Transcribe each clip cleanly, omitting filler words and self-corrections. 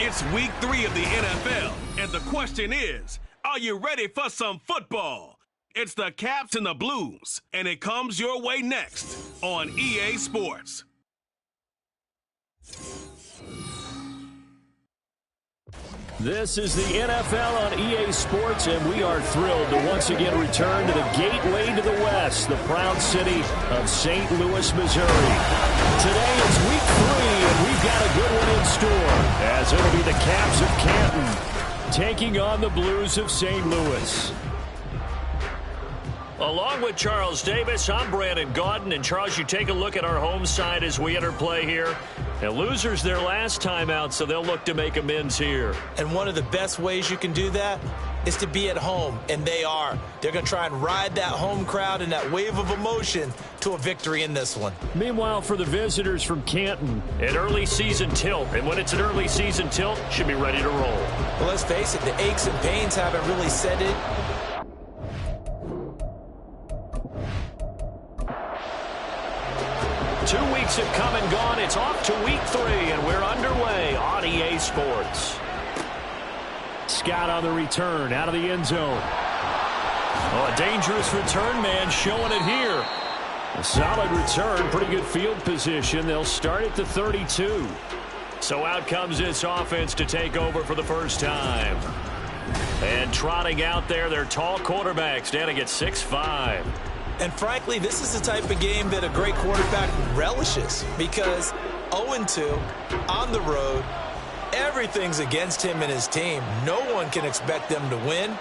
It's week 3 of the NFL, and the question is, are you ready for some football? It's the Caps and the Blues, and it comes your way next on EA Sports. This is the NFL on EA Sports, and we are thrilled to once again return to the gateway to the West, the proud city of St. Louis, Missouri. Today is week 3, and we've got a good one in store, as it'll be the Caps of Canton taking on the Blues of St. Louis. Along with Charles Davis, I'm Brandon Gaudin. And Charles, you take a look at our home side as we enter play here. And losers their last time out, so they'll look to make amends here. And one of the best ways you can do that is to be at home, and they are. They're going to try and ride that home crowd and that wave of emotion to a victory in this one. Meanwhile, for the visitors from Canton, an early season tilt. And when it's an early season tilt, should be ready to roll. Well, let's face it, the aches and pains haven't really set in. Two weeks have come and gone. It's off to week 3, and we're underway on EA Sports. Scott on the return, out of the end zone. Oh, a dangerous return man showing it here. A solid return, pretty good field position. They'll start at the 32. So out comes this offense to take over for the first time. And trotting out there, their tall quarterback standing at 6'5". And frankly, this is the type of game that a great quarterback relishes, because 0-2 on the road, everything's against him and his team. No one can expect them to win.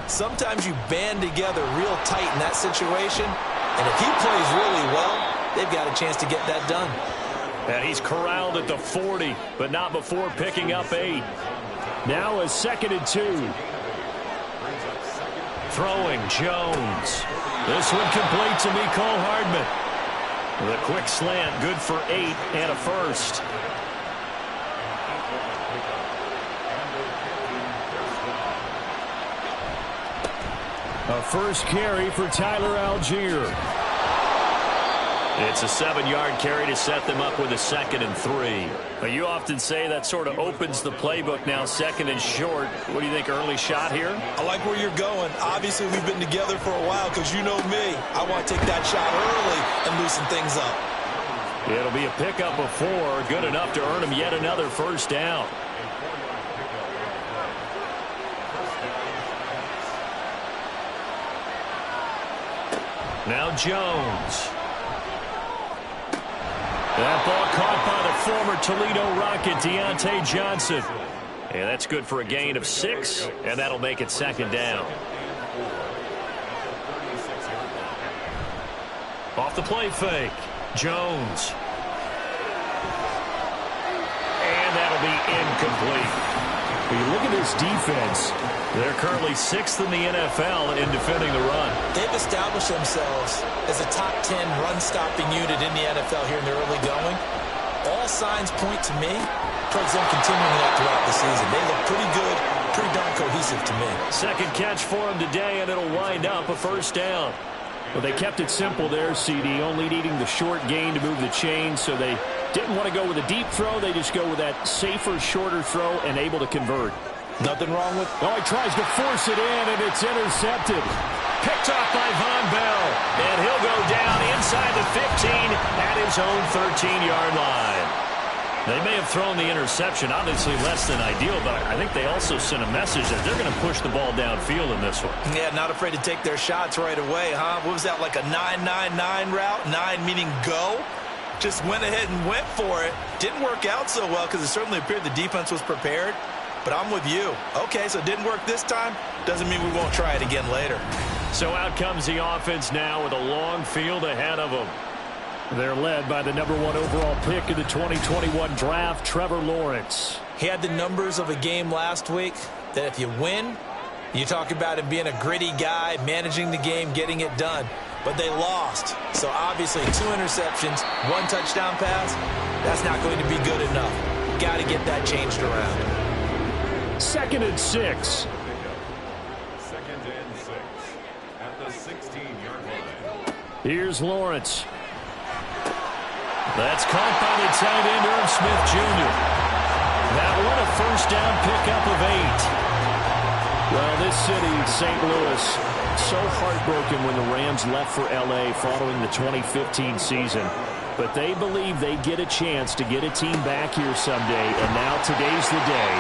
Sometimes you band together real tight in that situation, and if he plays really well, they've got a chance to get that done. And he's corralled at the 40, but not before picking up 8. Now a 2nd and 2. Throwing Jones. This one complete to Mecole Hardman. The quick slant, good for 8 and a first. A first carry for Tyler Algier. It's a 7-yard carry to set them up with a 2nd and 3. But you often say that sort of opens the playbook now, 2nd and short. What do you think, early shot here? I like where you're going. Obviously, we've been together for a while because you know me. I want to take that shot early and loosen things up. It'll be a pickup of 4, good enough to earn him yet another first down. Now Jones. That ball caught by the former Toledo Rocket, Deontay Johnson. And that's good for a gain of 6, and that'll make it 2nd down. Off the play fake, Jones. And that'll be incomplete. When you look at this defense, they're currently 6th in the NFL in defending the run. They've established themselves as a top 10 run-stopping unit in the NFL here in the early going. All signs point to me towards them continuing that throughout the season. They look pretty good, pretty darn cohesive to me. Second catch for him today, and it'll wind up a first down. Well, they kept it simple there, CD, only needing the short gain to move the chain, so they didn't want to go with a deep throw. They just go with that safer, shorter throw and able to convert. Nothing wrong with... Oh, he tries to force it in, and it's intercepted. Picked off by Von Bell, and he'll go down inside the 15 at his own 13-yard line. They may have thrown the interception, obviously less than ideal, but I think they also sent a message that they're going to push the ball downfield in this one. Yeah, not afraid to take their shots right away, huh? What was that, like a 9-9-9 route? 9 meaning go? Just went ahead and went for it. Didn't work out so well because it certainly appeared the defense was prepared. But I'm with you. Okay, so it didn't work this time. Doesn't mean we won't try it again later. So out comes the offense now with a long field ahead of them. They're led by the number 1 overall pick in the 2021 draft, Trevor Lawrence. He had the numbers of a game last week that if you win, you talk about him being a gritty guy, managing the game, getting it done. But they lost. So obviously 2 interceptions, 1 touchdown pass, that's not going to be good enough. Got to get that changed around. 2nd and 6. 2nd and 6 at the 16-yard line. Here's Lawrence. That's caught by the tight end, Irv Smith Jr. That one a first down pickup of 8. Well, this city, St. Louis, so heartbroken when the Rams left for L.A. following the 2015 season. But they believe they get a chance to get a team back here someday, and now today's the day.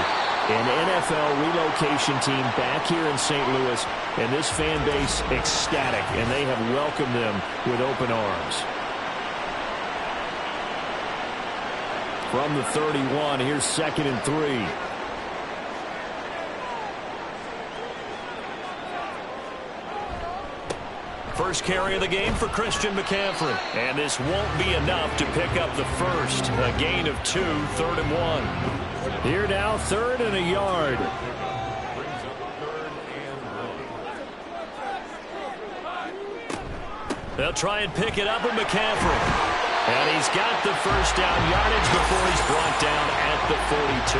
An NFL relocation team back here in St. Louis, and this fan base ecstatic, and they have welcomed them with open arms. From the 31, here's 2nd and 3. First carry of the game for Christian McCaffrey. And this won't be enough to pick up the first. A gain of 2, 3rd and 1. Here now, 3rd and a yard. They'll try and pick it up with McCaffrey. And he's got the first down yardage before he's brought down at the 42.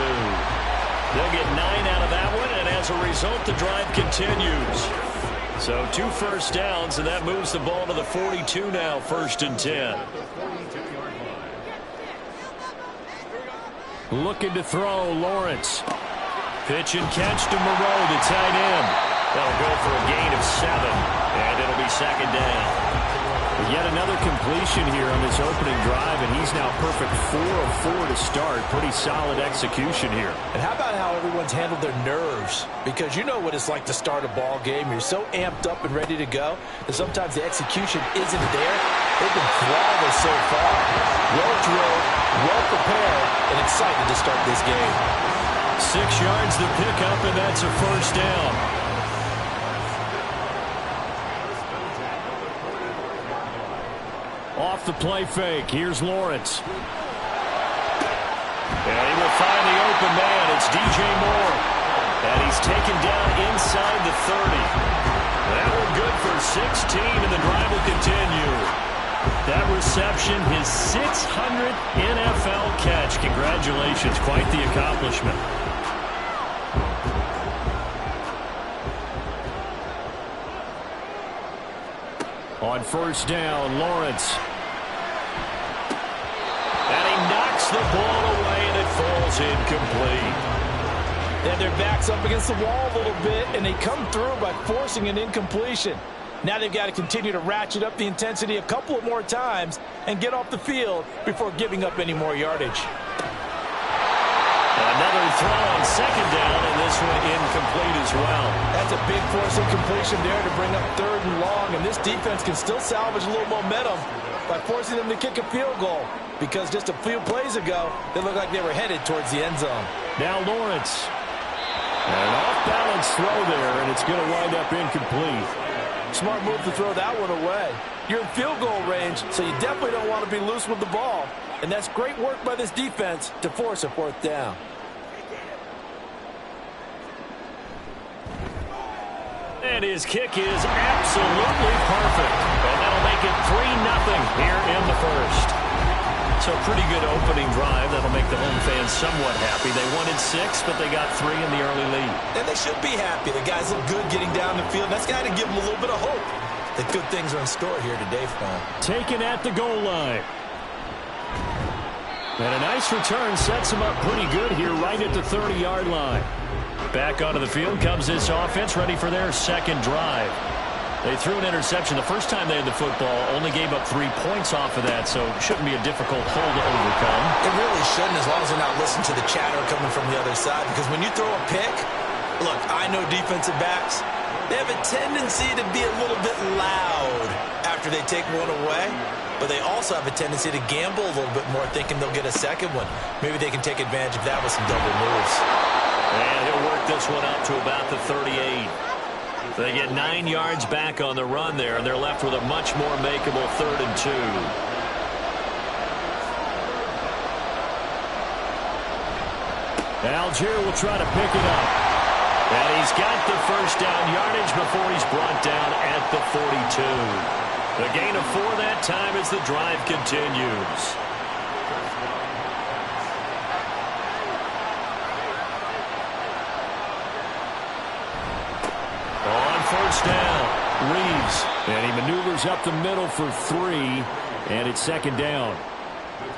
They'll get 9 out of that one, and as a result, the drive continues. So 2 first downs, and that moves the ball to the 42 now, 1st and 10. Looking to throw, Lawrence. Pitch and catch to Moreau, the tight end. That'll go for a gain of 7, and it'll be 2nd down. Yet another completion here on this opening drive, and he's now perfect 4 of 4 to start. Pretty solid execution here. And how about how everyone's handled their nerves? Because you know what it's like to start a ball game. You're so amped up and ready to go that sometimes the execution isn't there. They've been flawless so far. Well drilled, well prepared, and excited to start this game. 6 yards to pick up, and that's a first down. Off the play fake. Here's Lawrence. And he will find the open man. It's DJ Moore. And he's taken down inside the 30. That one good for 16, and the drive will continue. That reception, his 600th NFL catch. Congratulations. Quite the accomplishment. On first down, Lawrence. And he knocks the ball away, and it falls incomplete. And their back's up against the wall a little bit, and they come through by forcing an incompletion. Now they've got to continue to ratchet up the intensity a couple of more times and get off the field before giving up any more yardage. Another throw on 2nd down, and this one incomplete as well. That's a big force incompletion there to bring up 3rd and long, and this defense can still salvage a little momentum by forcing them to kick a field goal, because just a few plays ago, they looked like they were headed towards the end zone. Now Lawrence. An off-balance throw there, and it's going to wind up incomplete. Smart move to throw that one away. You're in field goal range, so you definitely don't want to be loose with the ball. And that's great work by this defense to force a 4th down. And his kick is absolutely perfect. And that'll make it 3-0 here in the first. So pretty good opening drive. That'll make the home fans somewhat happy. They wanted 6, but they got 3 in the early lead. And they should be happy. The guys look good getting down the field. That's got to give them a little bit of hope that good things are in store here today for them. Taken at the goal line. And a nice return sets him up pretty good here right at the 30-yard line. Back onto the field comes this offense, ready for their 2nd drive. They threw an interception the first time they had the football, only gave up 3 points off of that, so it shouldn't be a difficult hole to overcome. It really shouldn't, as long as they're not listening to the chatter coming from the other side, because when you throw a pick, look, I know defensive backs, they have a tendency to be a little bit loud after they take one away, but they also have a tendency to gamble a little bit more, thinking they'll get a second one. Maybe they can take advantage of that with some double moves. And he'll work this one up to about the 38. They get 9 yards back on the run there, and they're left with a much more makeable 3rd and 2. Algier will try to pick it up. And he's got the first down yardage before he's brought down at the 42. The gain of 4 that time as the drive continues. First down, Reeves, and he maneuvers up the middle for 3, and it's 2nd down.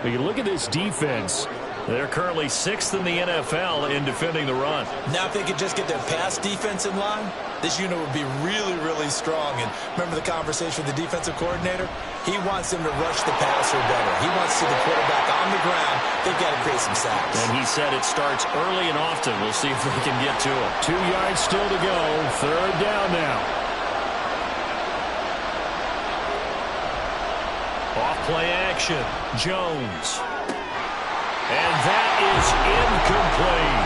When you look at this defense, They're currently 6th in the NFL in defending the run. Now if they could just get their pass defense in line, this unit would be really, really strong. And remember the conversation with the defensive coordinator? He wants them to rush the passer better. He wants to see the quarterback on the ground. They've got to create some sacks. And he said it starts early and often. We'll see if they can get to it. 2 yards still to go. 3rd down now. Off play action. Jones. And that is incomplete.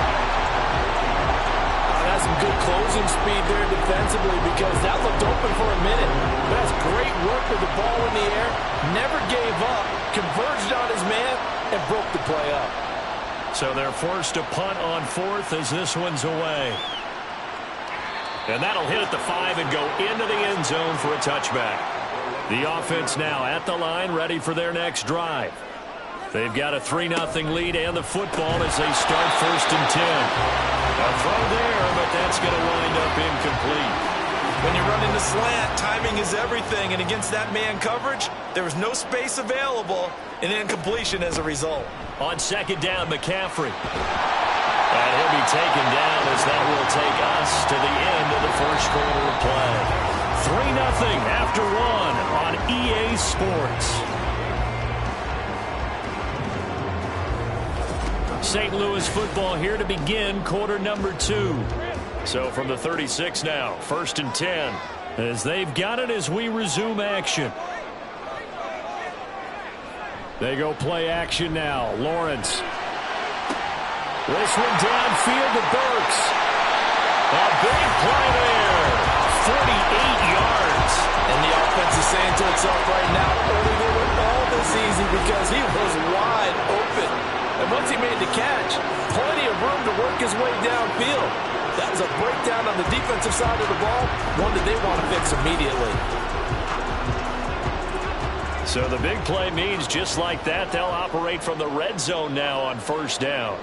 That's some good closing speed there defensively because that looked open for a minute. That's great work with the ball in the air. Never gave up. Converged on his man and broke the play up. So they're forced to punt on 4th as this one's away. And that'll hit at the 5 and go into the end zone for a touchback. The offense now at the line, ready for their next drive. They've got a 3-0 lead and the football as they start 1st and 10. A throw there, but that's going to wind up incomplete. When you're running the slant, timing is everything, and against that man coverage, there was no space available, and incompletion as a result. On 2nd down, McCaffrey. And he'll be taken down as that will take us to the end of the 1st quarter of play. 3-0 after 1 on EA Sports. St. Louis football here to begin quarter number 2. So from the 36 now, 1st and 10, as they've got it as we resume action. They go play action now. Lawrence. This one downfield to Burks. A big play there. 48 yards. And the offense is saying to itself right now, only they were all this easy because he was wide open. And once he made the catch, plenty of room to work his way downfield. That was a breakdown on the defensive side of the ball, one that they want to fix immediately. So the big play means just like that, they'll operate from the red zone now on 1st down.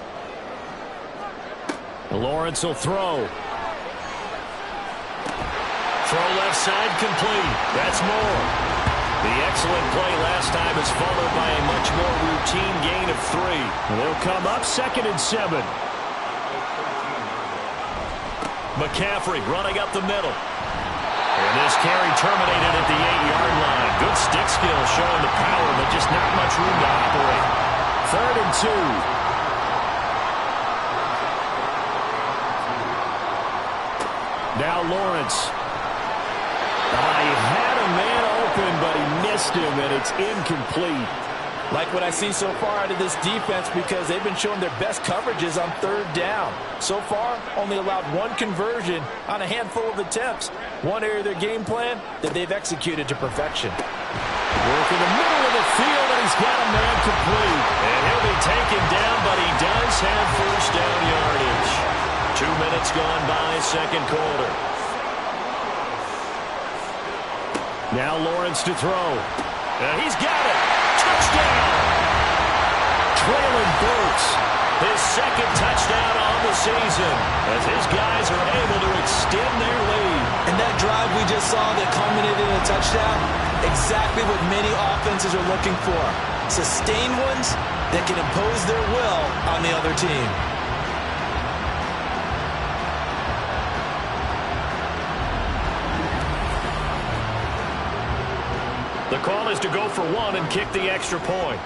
Lawrence will throw. Throw left side complete. That's more. The excellent play last time is followed by a much more routine gain of 3. They'll come up 2nd and 7. McCaffrey running up the middle. And this carry terminated at the 8-yard line. Good stick skill showing the power, but just not much room to operate. 3rd and 2. Now Lawrence. He had a man open, but he missed him, and it's incomplete. Like what I see so far out of this defense because they've been showing their best coverages on 3rd down. So far, only allowed 1 conversion on a handful of attempts. One area of their game plan that they've executed to perfection. Work in the middle of the field, and he's got a man complete. And he'll be taken down, but he does have 1st down yardage. 2 minutes gone by, 2nd quarter. Now Lawrence to throw. And he's got it. Touchdown. Traylon Burks, his 2nd touchdown on the season as his guys are able to extend their lead. And that drive we just saw that culminated in a touchdown, exactly what many offenses are looking for. Sustained ones that can impose their will on the other team. The call is to go for 1 and kick the extra point.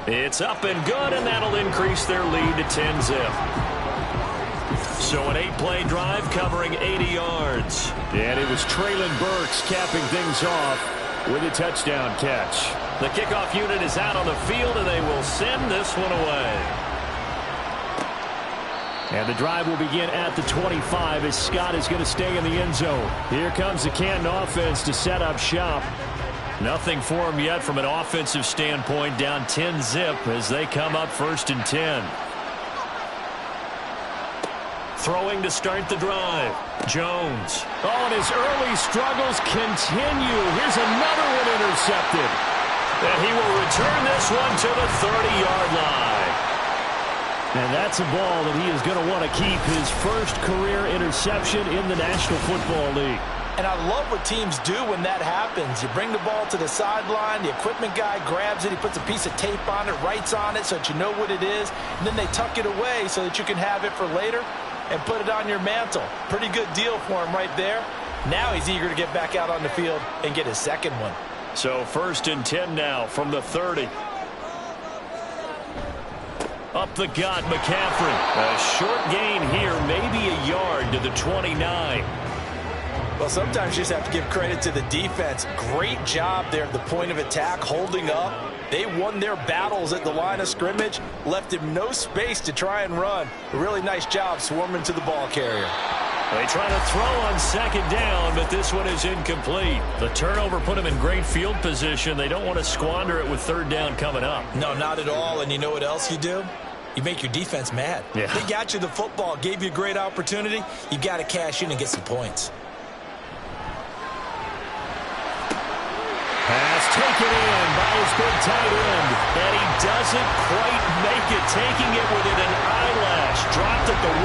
It's up and good, and that'll increase their lead to 10-zip. So an 8-play drive covering 80 yards. And it was Traylon Burks capping things off with a touchdown catch. The kickoff unit is out on the field, and they will send this one away. And the drive will begin at the 25 as Scott is going to stay in the end zone. Here comes the Canton offense to set up shop. Nothing for them yet from an offensive standpoint, down 10-zip as they come up 1st and 10. Throwing to start the drive. Jones. Oh, and his early struggles continue. Here's another one intercepted. And he will return this one to the 30-yard line. And that's a ball that he is going to want to keep, his first career interception in the National Football League. And I love what teams do when that happens. You bring the ball to the sideline, the equipment guy grabs it, he puts a piece of tape on it, writes on it so that you know what it is, and then they tuck it away so that you can have it for later and put it on your mantle. Pretty good deal for him right there. Now he's eager to get back out on the field and get his second one. So 1st and 10 now from the 30. Up the gut, McCaffrey. A short gain here, maybe a yard to the 29. Well, sometimes you just have to give credit to the defense. Great job there at the point of attack, holding up. They won their battles at the line of scrimmage, left him no space to try and run. A really nice job swarming to the ball carrier. They try to throw on 2nd down, but this one is incomplete. The turnover put them in great field position. They don't want to squander it with 3rd down coming up. No, not at all. And you know what else you do? You make your defense mad. Yeah. They got you the football, gave you a great opportunity. You got to cash in and get some points. Pass taken in by his big tight end, and he doesn't quite make it, taking it within an eyelash. Dropped at the 1.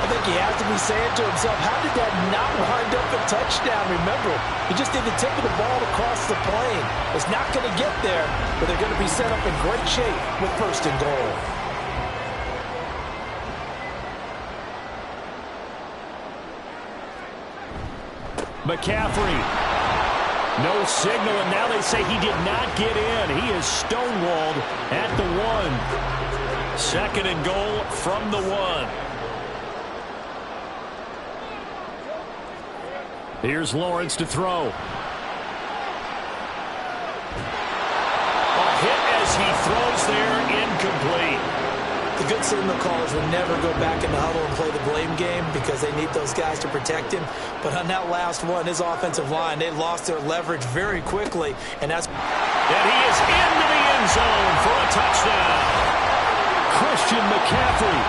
I think he has to be saying to himself, how did that not wind up a touchdown? Remember, he just did the tip of the ball across the plane. It's not going to get there, but they're going to be set up in great shape with 1st and goal. McCaffrey. No signal, and now they say he did not get in. He is stonewalled at the 1. 2nd and goal from the 1. Here's Lawrence to throw. A hit as he throws there, incomplete. The good signal callers would never go back in the huddle and play the blame game because they need those guys to protect him. But on that last one, his offensive line, they lost their leverage very quickly. And he is into the end zone for a touchdown. Christian McCaffrey,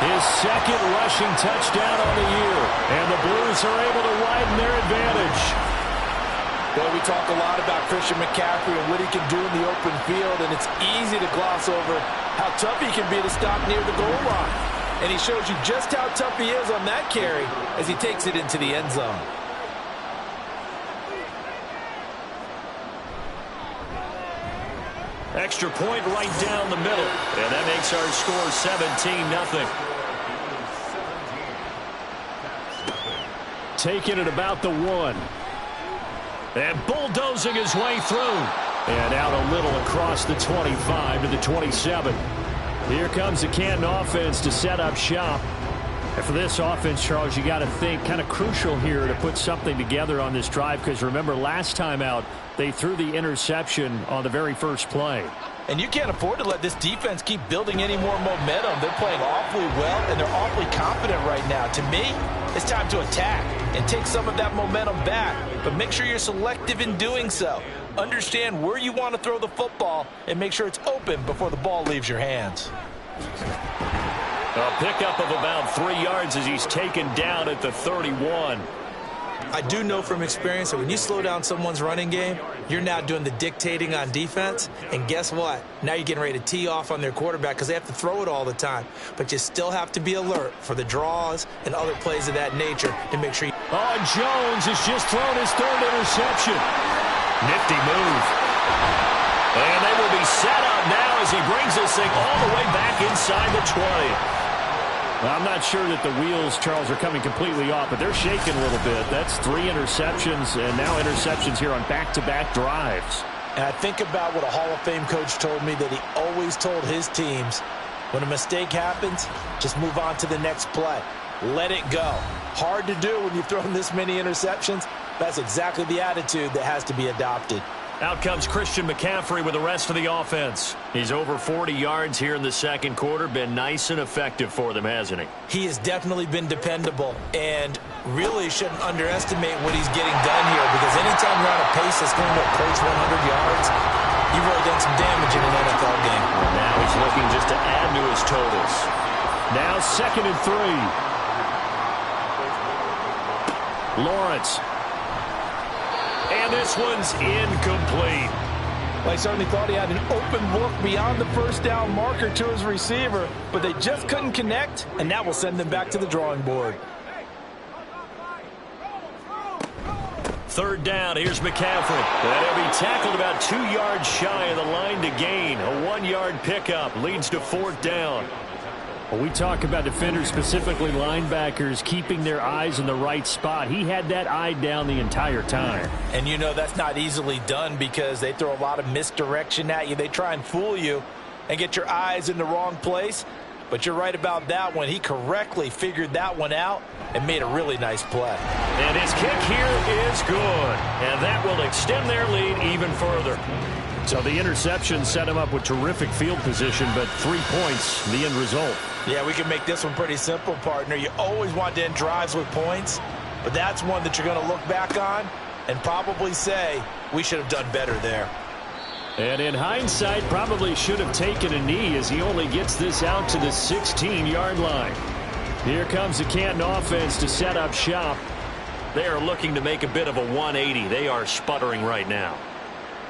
his 2nd rushing touchdown on the year. And the Blues are able to widen their advantage. Well, we talk a lot about Christian McCaffrey and what he can do in the open field, and it's easy to gloss over how tough he can be to stop near the goal line. And he shows you just how tough he is on that carry as he takes it into the end zone. Extra point right down the middle, and that makes our score 17-0. Taking it about the 1. And bulldozing his way through. And out a little across the 25 to the 27. Here comes the Canton offense to set up shop. And for this offense, Charles, you got to think kind of crucial here to put something together on this drive, because remember last time out they threw the interception on the very first play. And you can't afford to let this defense keep building any more momentum. They're playing awfully well, and they're awfully confident right now. To me, it's time to attack and take some of that momentum back. But make sure you're selective in doing so. Understand where you want to throw the football and make sure it's open before the ball leaves your hands. A pickup of about 3 yards as he's taken down at the 31. I do know from experience that when you slow down someone's running game, you're now doing the dictating on defense. And guess what? Now you're getting ready to tee off on their quarterback because they have to throw it all the time. But you still have to be alert for the draws and other plays of that nature to make sure you... Oh, Jones has just thrown his 3rd interception. Nifty move. And they will be set up now as he brings this thing all the way back inside the 20. Well, I'm not sure that the wheels, Charles, are coming completely off, but they're shaking a little bit. That's 3 interceptions, and now interceptions here on back-to-back drives. And I think about what a Hall of Fame coach told me that he always told his teams, when a mistake happens, just move on to the next play. Let it go. Hard to do when you've thrown this many interceptions. That's exactly the attitude that has to be adopted. Out comes Christian McCaffrey with the rest of the offense. He's over 40 yards here in the 2nd quarter. Been nice and effective for them, hasn't he? He has definitely been dependable, and really shouldn't underestimate what he's getting done here, because anytime you're on a pace that's going to approach 100 yards, you've really done some damage in an NFL game. And now he's looking just to add to his totals. Now 2nd and 3. Lawrence. And this one's incomplete. Well, I certainly thought he had an open look beyond the 1st down marker to his receiver, but they just couldn't connect, and that will send them back to the drawing board. Third down, here's McCaffrey. And he'll be tackled about 2 yards shy of the line to gain. A 1-yard pickup leads to fourth down. Well, we talk about defenders, specifically linebackers, keeping their eyes in the right spot. He had that eye down the entire time. And you know that's not easily done because they throw a lot of misdirection at you. They try and fool you and get your eyes in the wrong place. But you're right about that one. He correctly figured that one out and made a really nice play. And his kick here is good. And that will extend their lead even further. So the interception set him up with terrific field position, but 3 points, the end result. Yeah, we can make this one pretty simple, partner. You always want to end drives with points, but that's one that you're going to look back on and probably say, we should have done better there. And in hindsight, probably should have taken a knee as he only gets this out to the 16-yard line. Here comes the Canton offense to set up shop. They are looking to make a bit of a 180. They are sputtering right now.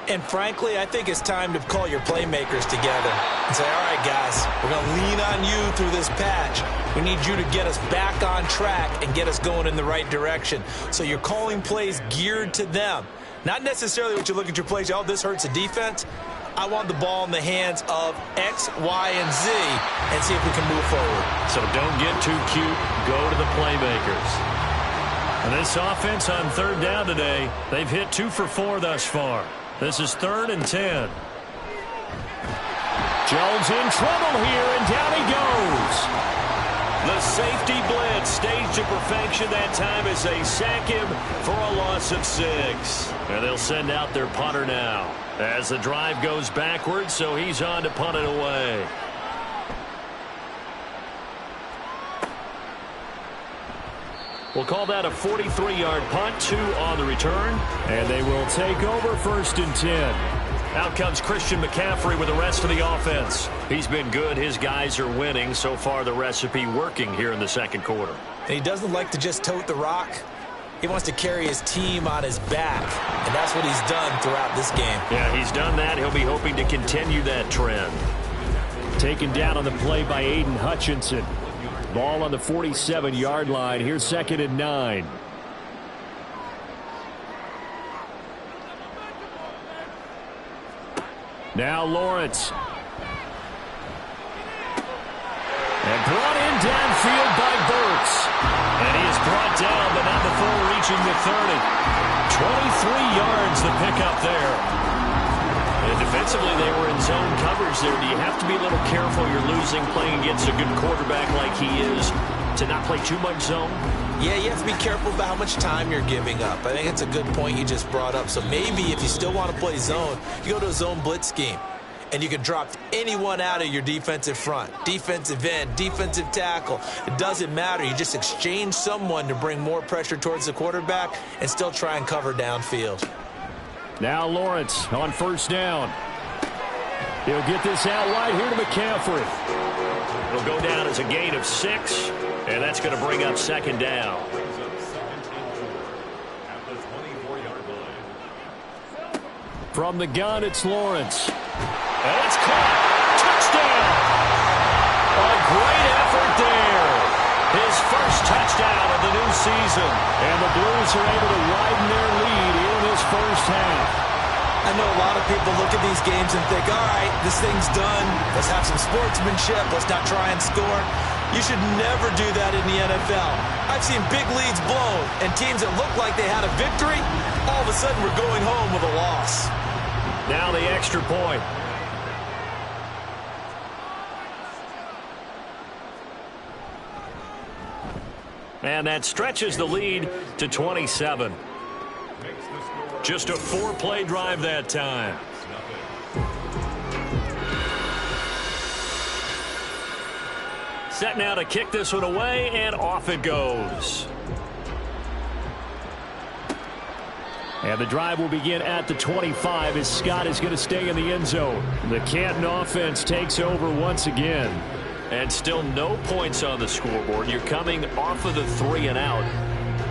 And frankly, I think it's time to call your playmakers together and say, all right, guys, we're going to lean on you through this patch. We need you to get us back on track and get us going in the right direction. So you're calling plays geared to them. Not necessarily what you look at your plays, oh, this hurts the defense. I want the ball in the hands of X, Y, and Z and see if we can move forward. So don't get too cute. Go to the playmakers. And this offense on third down today, they've hit 2 for 4 thus far. This is 3rd and 10. Jones in trouble here, and down he goes. The safety blitz staged to perfection that time as they sack him for a loss of 6. And they'll send out their punter now as the drive goes backwards, so he's on to punt it away. We'll call that a 43-yard punt, 2 on the return. And they will take over 1st and 10. Out comes Christian McCaffrey with the rest of the offense. He's been good. His guys are winning. So far, the recipe working here in the second quarter. And he doesn't like to just tote the rock. He wants to carry his team on his back. And that's what he's done throughout this game. Yeah, he's done that. He'll be hoping to continue that trend. Taken down on the play by Aiden Hutchinson. Ball on the 47-yard line. Here's 2nd and 9. Now Lawrence. And brought in downfield by Burks. And he is brought down, but not before reaching the 30. 23 yards the pickup there. And defensively, they were in zone coverage there. Do you have to be a little careful? You're losing playing against a good quarterback like he is to not play too much zone? Yeah, you have to be careful about how much time you're giving up. I think it's a good point you just brought up. So maybe if you still want to play zone, you go to a zone blitz scheme. And you can drop anyone out of your defensive front. Defensive end, defensive tackle. It doesn't matter. You just exchange someone to bring more pressure towards the quarterback and still try and cover downfield. Now Lawrence on 1st down. He'll get this out wide here to McCaffrey. It'll go down as a gain of 6, and that's going to bring up 2nd down. From the gun, it's Lawrence. And it's caught. Touchdown. A great effort there. His first touchdown of the new season. And the Blues are able to widen their lead in this first half. I know a lot of people look at these games and think, all right, this thing's done. Let's have some sportsmanship. Let's not try and score. You should never do that in the NFL. I've seen big leads blown and teams that looked like they had a victory, all of a sudden we're going home with a loss. Now the extra point. And that stretches the lead to 27. Just a 4-play drive that time. Set now to kick this one away, and off it goes. And the drive will begin at the 25 as Scott is going to stay in the end zone. The Canton offense takes over once again. And still no points on the scoreboard. You're coming off of the 3 and out.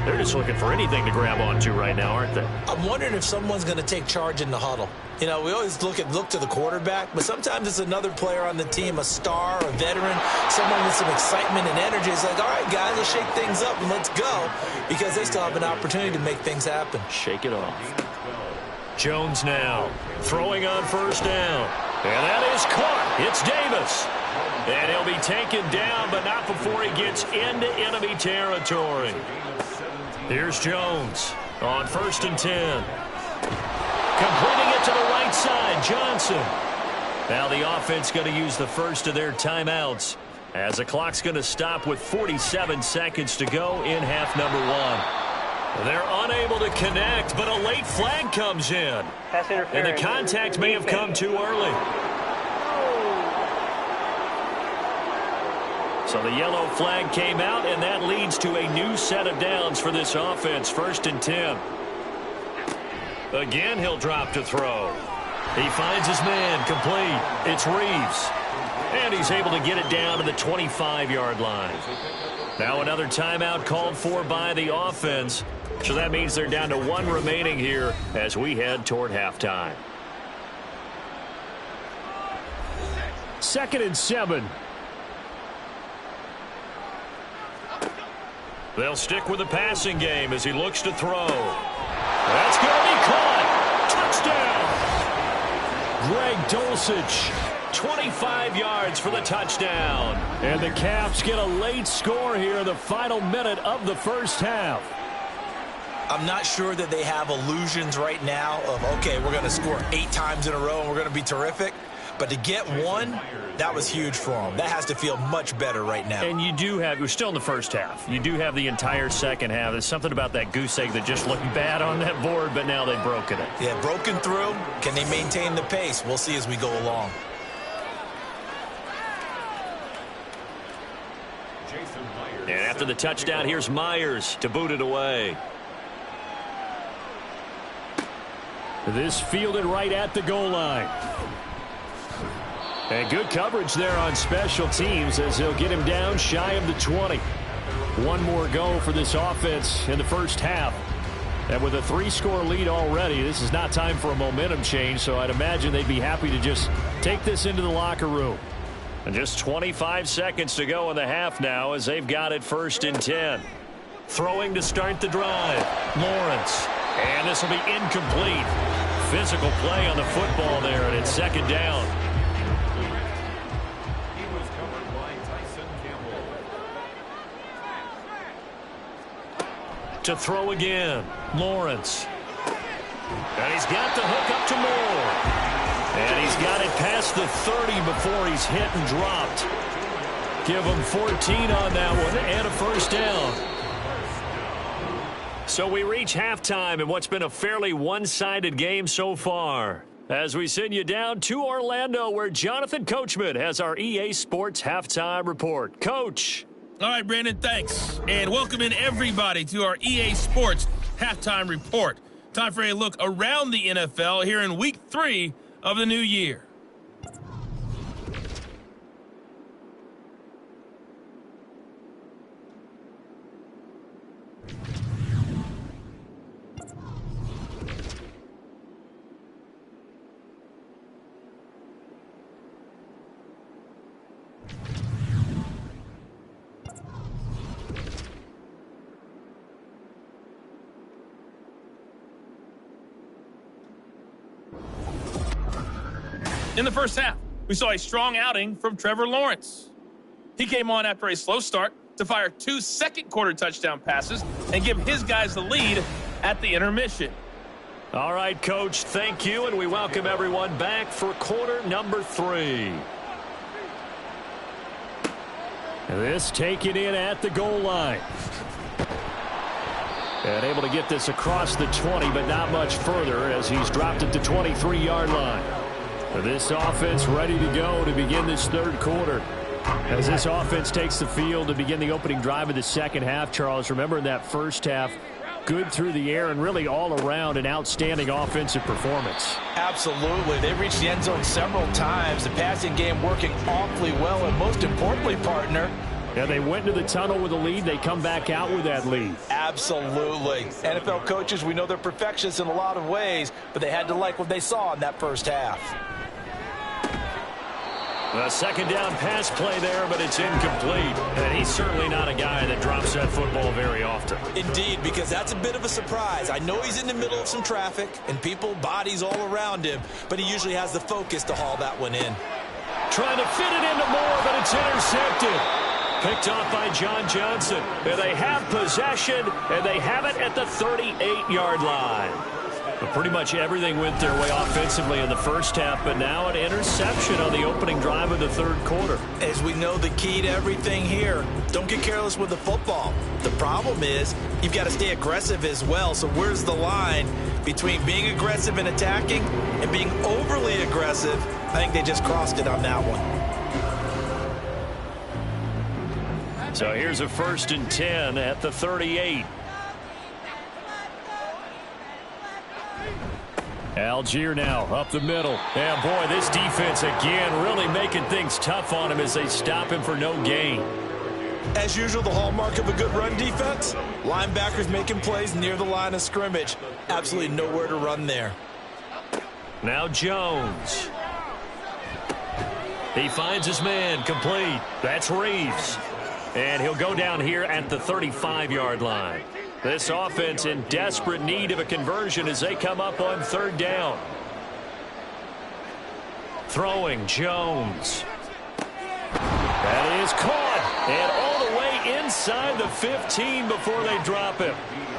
They're just looking for anything to grab onto right now, aren't they? I'm wondering if someone's going to take charge in the huddle. You know, we always look to the quarterback, but sometimes it's another player on the team, a star, a veteran, someone with some excitement and energy. It's like, all right, guys, let's shake things up and let's go, because they still have an opportunity to make things happen. Shake it off. Jones now throwing on first down. And that is caught. It's Davis. And he'll be taken down, but not before he gets into enemy territory. Here's Jones on 1st and 10. Completing it to the right side, Johnson. Now the offense going to use the first of their timeouts as the clock's going to stop with 47 seconds to go in half number 1. They're unable to connect, but a late flag comes in. And the contact may have come too early. So the yellow flag came out, and that leads to a new set of downs for this offense. 1st and 10. Again, he'll drop to throw. He finds his man, complete. It's Reeves. And he's able to get it down to the 25-yard line. Now another timeout called for by the offense. So that means they're down to 1 remaining here as we head toward halftime. 2nd and 7. They'll stick with the passing game as he looks to throw. That's going to be caught. Touchdown. Greg Dulcich, 25 yards for the touchdown. And the Caps get a late score here in the final minute of the first half. I'm not sure that they have illusions right now of, okay, we're going to score 8 times in a row and we're going to be terrific. But to get 1, that was huge for them. That has to feel much better right now. And you do have, we're still in the first half. You do have the entire second half. There's something about that goose egg that just looked bad on that board, but now they've broken it. Yeah, broken through. Can they maintain the pace? We'll see as we go along. And after the touchdown, here's Myers to boot it away. This fielded right at the goal line. And good coverage there on special teams as they'll get him down shy of the 20. 1 more go for this offense in the first half. And with a 3-score lead already, this is not time for a momentum change, so I'd imagine they'd be happy to just take this into the locker room. And just 25 seconds to go in the half now as they've got it 1st and 10. Throwing to start the drive. Lawrence. And this will be incomplete. Physical play on the football there, and it's 2nd down. To throw again, Lawrence. And he's got the hook up to Moore. And he's got it past the 30 before he's hit and dropped. Give him 14 on that one and a 1st down. So we reach halftime in what's been a fairly one-sided game so far. As we send you down to Orlando, where Jonathan Coachman has our EA Sports Halftime Report. Coach. All right, Brandon, thanks. And welcome in everybody to our EA Sports Halftime Report. Time for a look around the NFL here in Week 3 of the new year. In the first half, we saw a strong outing from Trevor Lawrence. He came on after a slow start to fire 2 second-quarter touchdown passes and give his guys the lead at the intermission. All right, Coach, thank you, and we welcome everyone back for quarter number 3. This taken in at the goal line. And able to get this across the 20, but not much further as he's dropped at the 23-yard line. This offense ready to go to begin this 3rd quarter. As this offense takes the field to begin the opening drive of the second half, Charles, remember in that first half, good through the air and really all around an outstanding offensive performance. Absolutely. They reached the end zone several times. The passing game working awfully well. And most importantly, partner, And they went into the tunnel with a lead. They come back out with that lead. Absolutely. NFL coaches, we know they're perfectionists in a lot of ways, but they had to like what they saw in that first half. A second down pass play there, but it's incomplete. And he's certainly not a guy that drops that football very often. Indeed, because that's a bit of a surprise. I know he's in the middle of some traffic and people, bodies all around him, but he usually has the focus to haul that one in. Trying to fit it into Moore, but it's intercepted. Picked off by John Johnson. And they have possession, and they have it at the 38-yard line. But pretty much everything went their way offensively in the first half, but now an interception on the opening drive of the third quarter. As we know, the key to everything here, don't get careless with the football. The problem is you've got to stay aggressive as well. So where's the line between being aggressive and attacking and being overly aggressive? I think they just crossed it on that one. So here's a 1st and 10 at the 38. Algier now up the middle. And boy, this defense again really making things tough on him as they stop him for no gain. As usual, the hallmark of a good run defense, linebackers making plays near the line of scrimmage. Absolutely nowhere to run there. Now Jones. He finds his man complete. That's Reeves. And he'll go down here at the 35-yard line. This offense in desperate need of a conversion as they come up on 3rd down. Throwing Jones. That is caught. And all the way inside the 15 before they drop him.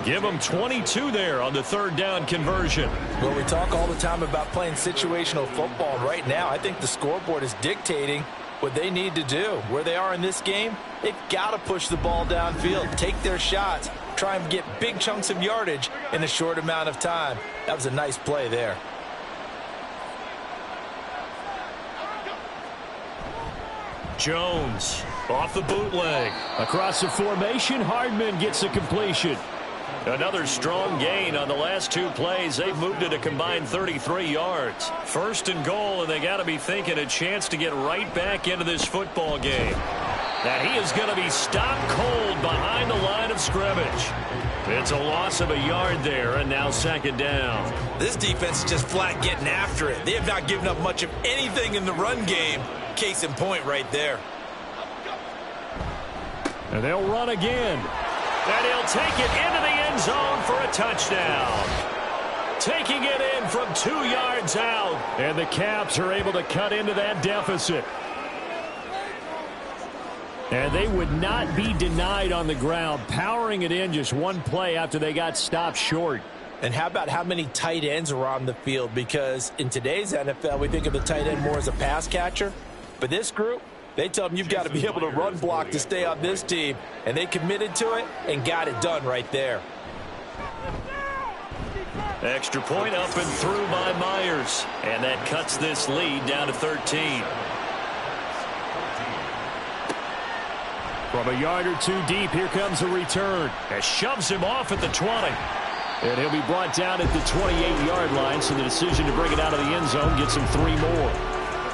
Give them 22 there on the 3rd down conversion. Well, we talk all the time about playing situational football. Right now, I think the scoreboard is dictating what they need to do. Where they are in this game, they've got to push the ball downfield, take their shots, try and get big chunks of yardage in a short amount of time. That was a nice play there. Jones off the bootleg. Across the formation, Hardman gets the completion. Another strong gain on the last 2 plays. They've moved it a combined 33 yards. 1st and goal, and they got to be thinking a chance to get right back into this football game. Now he is going to be stopped cold behind the line of scrimmage. It's a loss of a yard there, and now 2nd down. This defense is just flat getting after it. They have not given up much of anything in the run game. Case in point right there. And they'll run again. And he'll take it into the end zone for a touchdown. Taking it in from 2 yards out. And the Caps are able to cut into that deficit. And they would not be denied on the ground, powering it in just 1 play after they got stopped short. And how about how many tight ends are on the field? Because in today's NFL, we think of the tight end more as a pass catcher. But this group, they tell them you've got to be able to run block to stay on this team. And they committed to it and got it done right there. Extra point up and through by Myers. And that cuts this lead down to 13. From a yard or 2 deep, here comes a return. That shoves him off at the 20. And he'll be brought down at the 28-yard line, so the decision to bring it out of the end zone gets him 3 more.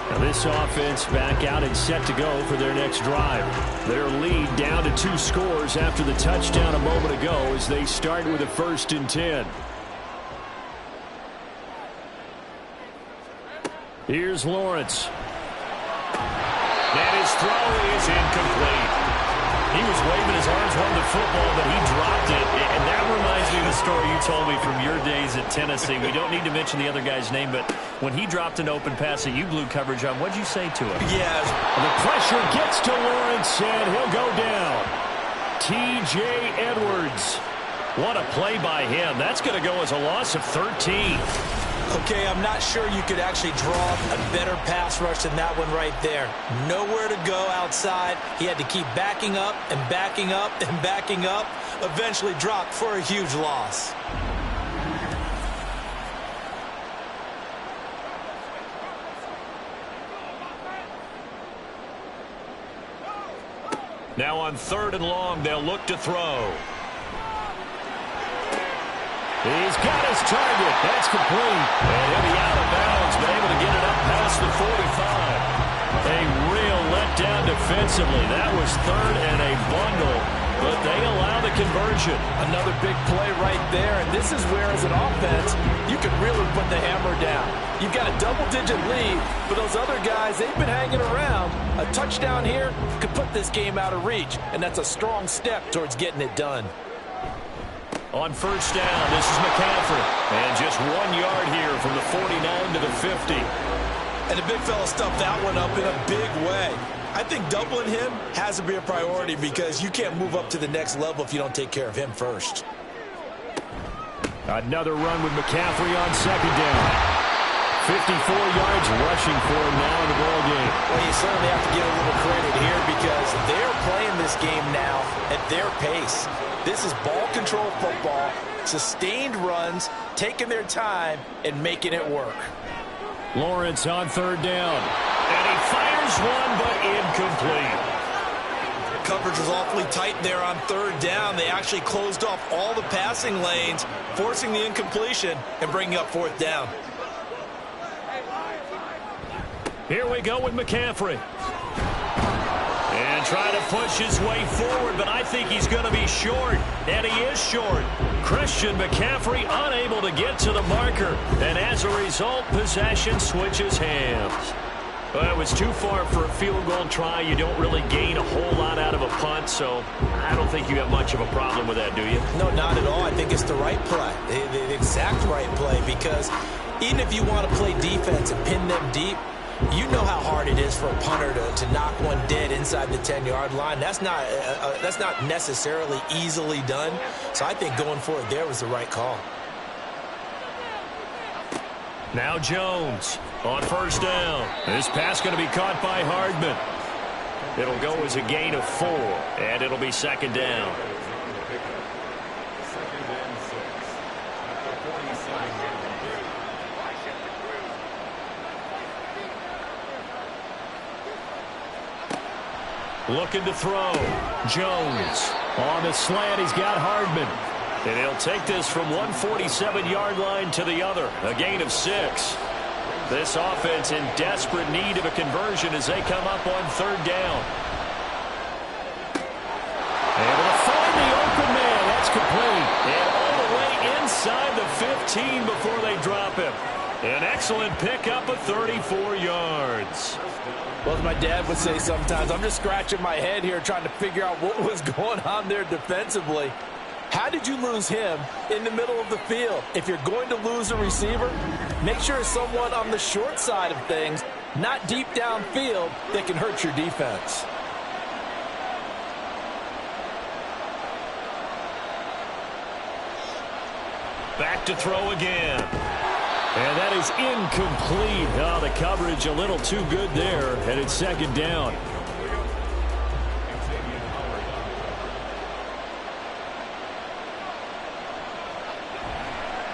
Now this offense back out and set to go for their next drive. Their lead down to 2 scores after the touchdown a moment ago as they start with a 1st and 10. Here's Lawrence. And his throw is incomplete. He was waving his arms, wanting the football, but he dropped it. And that reminds me of the story you told me from your days at Tennessee. We don't need to mention the other guy's name, but when he dropped an open pass that you blew coverage on, what'd you say to him? Yes. The pressure gets to Lawrence, and he'll go down. T.J. Edwards. What a play by him. That's going to go as a loss of 13. Okay, I'm not sure you could actually draw a better pass rush than that one right there. Nowhere to go outside. He had to keep backing up and backing up and backing up. Eventually dropped for a huge loss. Now on 3rd and long, they'll look to throw. He's got his target. That's complete. And he'll be out of bounds, but able to get it up past the 45. A real letdown defensively. That was third and a bundle, but they allow the conversion. Another big play right there, and this is where, as an offense, you can really put the hammer down. You've got a double-digit lead, but those other guys, they've been hanging around. A touchdown here could put this game out of reach, and that's a strong step towards getting it done. On first down, this is McCaffrey. And just 1 yard here from the 49 to the 50. And the big fella stuffed that one up in a big way. I think doubling him has to be a priority because you can't move up to the next level if you don't take care of him first. Another run with McCaffrey on second down. 54 yards rushing for him now in the ball game. Well, you certainly have to give a little credit here because they're playing this game now at their pace. This is ball control football, sustained runs, taking their time and making it work. Lawrence on third down. And he fires one, but incomplete. Coverage was awfully tight there on third down. They actually closed off all the passing lanes, forcing the incompletion and bringing up fourth down. Here we go with McCaffrey. And trying to push his way forward, but I think he's going to be short. And he is short. Christian McCaffrey unable to get to the marker. And as a result, possession switches hands. Well, it was too far for a field goal try. You don't really gain a whole lot out of a punt, so I don't think you have much of a problem with that, do you? No, not at all. I think it's the right play, the exact right play, because even if you want to play defense and pin them deep, you know how hard it is for a punter to knock one dead inside the 10-yard line. That's not necessarily easily done. So I think going for it there was the right call. Now Jones on first down. This pass going to be caught by Hardman. It'll go as a gain of 4, and it'll be second down. Looking to throw. Jones on the slant. He's got Hardman. And he'll take this from 147-yard line to the other. A gain of 6. This offense in desperate need of a conversion as they come up on third down. Able to find the open man. That's complete. And all the way inside the 15 before they drop him. An excellent pickup of 34 yards. Well, as my dad would say sometimes, I'm just scratching my head here trying to figure out what was going on there defensively. How did you lose him in the middle of the field? If you're going to lose a receiver, make sure it's someone on the short side of things, not deep downfield, that can hurt your defense. Back to throw again. And that is incomplete. Oh, the coverage a little too good there. And it's second down.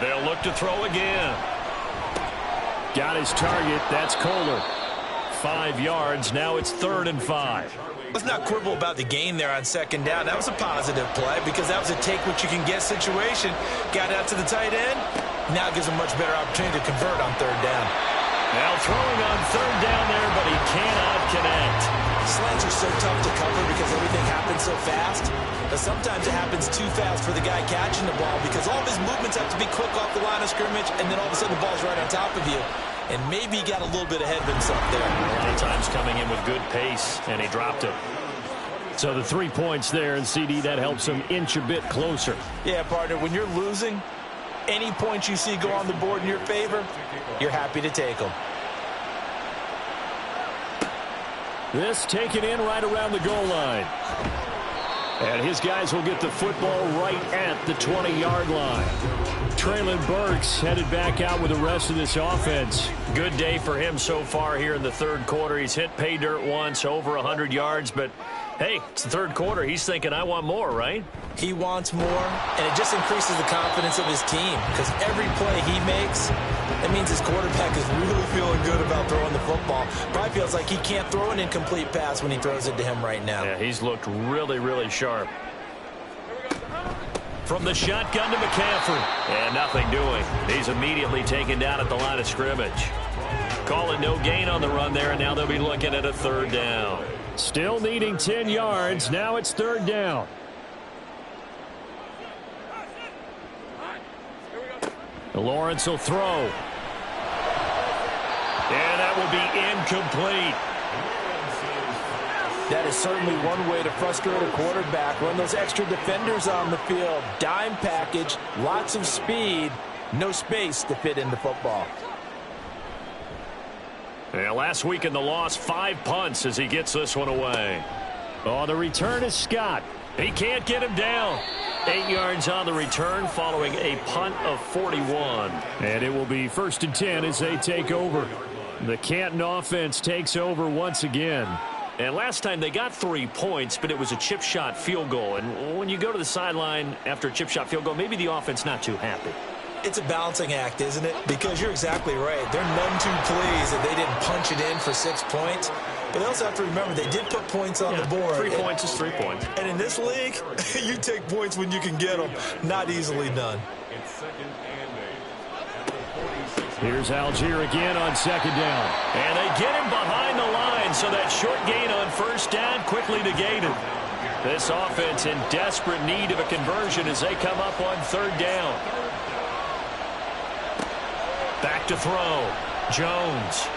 They'll look to throw again. Got his target. That's Kohler. 5 yards. Now it's 3rd and 5. Let's not quibble about the gain there on second down. That was a positive play because that was a take-what-you-can-get situation. Got out to the tight end. Now it gives him a much better opportunity to convert on third down. Now throwing on third down there, but he cannot connect. Slants are so tough to cover because everything happens so fast. But sometimes it happens too fast for the guy catching the ball because all of his movements have to be quick off the line of scrimmage, and then all of a sudden the ball's right on top of you. And maybe he got a little bit ahead of himself there. A lot of times coming in with good pace, and he dropped it. So the 3 points there, and CD, that helps him inch a bit closer. Yeah, partner, when you're losing, any points you see go on the board in your favor, you're happy to take them. This taken in right around the goal line. And his guys will get the football right at the 20-yard line. Traylon Burks headed back out with the rest of this offense. Good day for him so far here in the third quarter. He's hit pay dirt once, over 100 yards, but hey, it's the third quarter. He's thinking, I want more, right? He wants more, and it just increases the confidence of his team because every play he makes, that means his quarterback is really feeling good about throwing the football. Probably feels like he can't throw an incomplete pass when he throws it to him right now. Yeah, he's looked really, really sharp. from the shotgun to McCaffrey. And nothing doing. He's immediately taken down at the line of scrimmage. Call it no gain on the run there, and now they'll be looking at a 3rd down. Still needing 10 yards. Now it's 3rd down. Lawrence will throw. And that will be incomplete. That is certainly one way to frustrate a quarterback. Run those extra defenders on the field. Dime package, lots of speed, no space to fit into football. Yeah, last week in the loss, 5 punts as he gets this one away. Oh, the return is Scott. He can't get him down. 8 yards on the return following a punt of 41. And it will be 1st and 10 as they take over. The Canton offense takes over once again. And last time they got 3 points, but it was a chip shot field goal. And when you go to the sideline after a chip shot field goal, maybe the offense not too happy. It's a balancing act, isn't it? Because you're exactly right. They're none too pleased that they didn't punch it in for 6 points. But they also have to remember they did put points on the board. 3 points is 3 points. And in this league, you take points when you can get them. Not easily done. It's 2nd and 8. Here's Algier again on 2nd down. And they get him behind the line, so that short gain on 1st down quickly negated. This offense in desperate need of a conversion as they come up on 3rd down. Back to throw. Jones.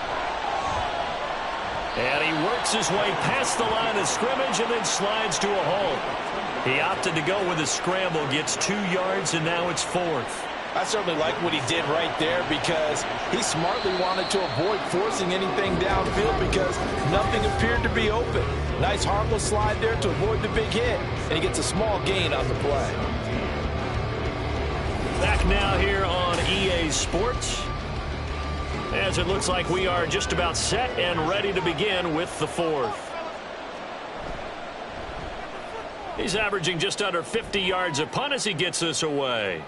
And he works his way past the line of scrimmage and then slides to a hole. He opted to go with a scramble, gets 2 yards, and now it's 4th. I certainly like what he did right there because he smartly wanted to avoid forcing anything downfield because nothing appeared to be open. Nice harmless slide there to avoid the big hit, and he gets a small gain on the play. Back now here on EA Sports, as it looks like we are just about set and ready to begin with the 4th. He's averaging just under 50 yards a punt as he gets this away.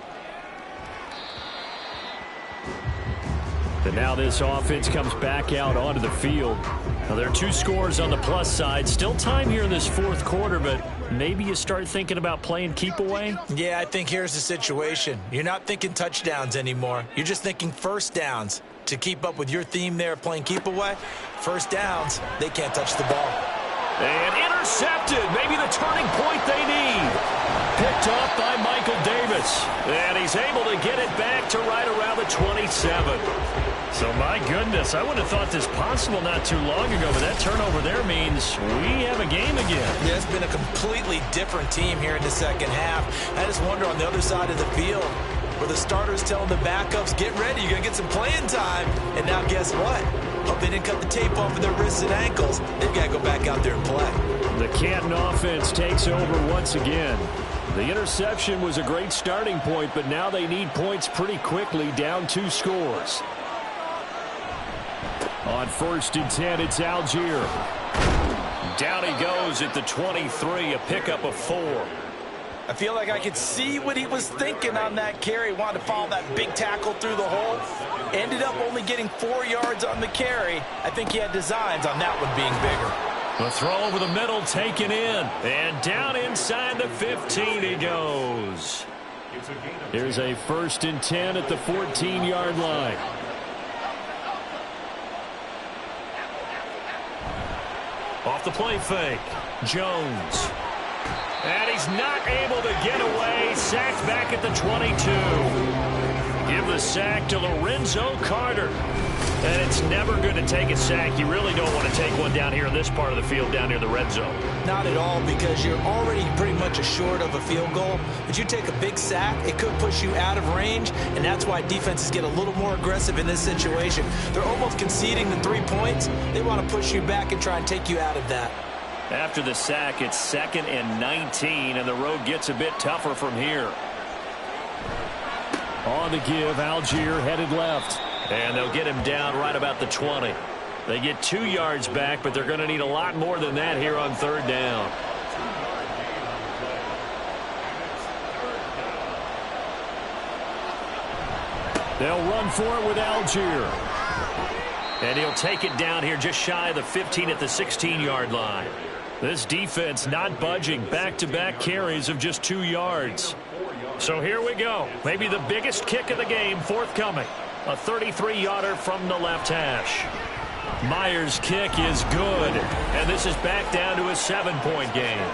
And now this offense comes back out onto the field. Now there are 2 scores on the plus side. Still time here in this 4th quarter, but maybe you start thinking about playing keep away? Yeah, I think here's the situation. You're not thinking touchdowns anymore. You're just thinking 1st downs. To keep up with your theme there, playing keep away, 1st downs, they can't touch the ball. And intercepted. Maybe the turning point they need. Picked off by Michael Davis. And he's able to get it back to right around the 27. So, my goodness, I wouldn't have thought this possible not too long ago, but that turnover there means we have a game again. Yeah, it's been a completely different team here in the 2nd half. I just wonder on the other side of the field, where the starters telling the backups, get ready, you're going to get some playing time. And now guess what? Hope they didn't cut the tape off of their wrists and ankles. They've got to go back out there and play. The Canton offense takes over once again. The interception was a great starting point, but now they need points pretty quickly, down 2 scores. On 1st and 10, it's Algier. Down he goes at the 23, a pickup of 4. I feel like I could see what he was thinking on that carry. Wanted to follow that big tackle through the hole. Ended up only getting 4 yards on the carry. I think he had designs on that one being bigger. The throw over the middle taken in. And down inside the 15 he goes. Here's a 1st and 10 at the 14-yard line. Off the play fake. Jones. And he's not able to get away. Sacked back at the 22. Give the sack to Lorenzo Carter. And it's never going to take a sack. You really don't want to take one down here in this part of the field, down near the red zone. Not at all, because you're already pretty much assured of a field goal. But you take a big sack, it could push you out of range, and that's why defenses get a little more aggressive in this situation. They're almost conceding the 3 points. They want to push you back and try and take you out of that. After the sack, it's 2nd and 19, and the road gets a bit tougher from here. On the give, Algier headed left. And they'll get him down right about the 20. They get 2 yards back, but they're going to need a lot more than that here on 3rd down. They'll run for it with Algier. And he'll take it down here just shy of the 15 at the 16-yard line. This defense not budging. Back-to-back carries of just 2 yards. So here we go. Maybe the biggest kick of the game forthcoming. A 33-yarder from the left hash. Myers' kick is good. And this is back down to a 7-point game.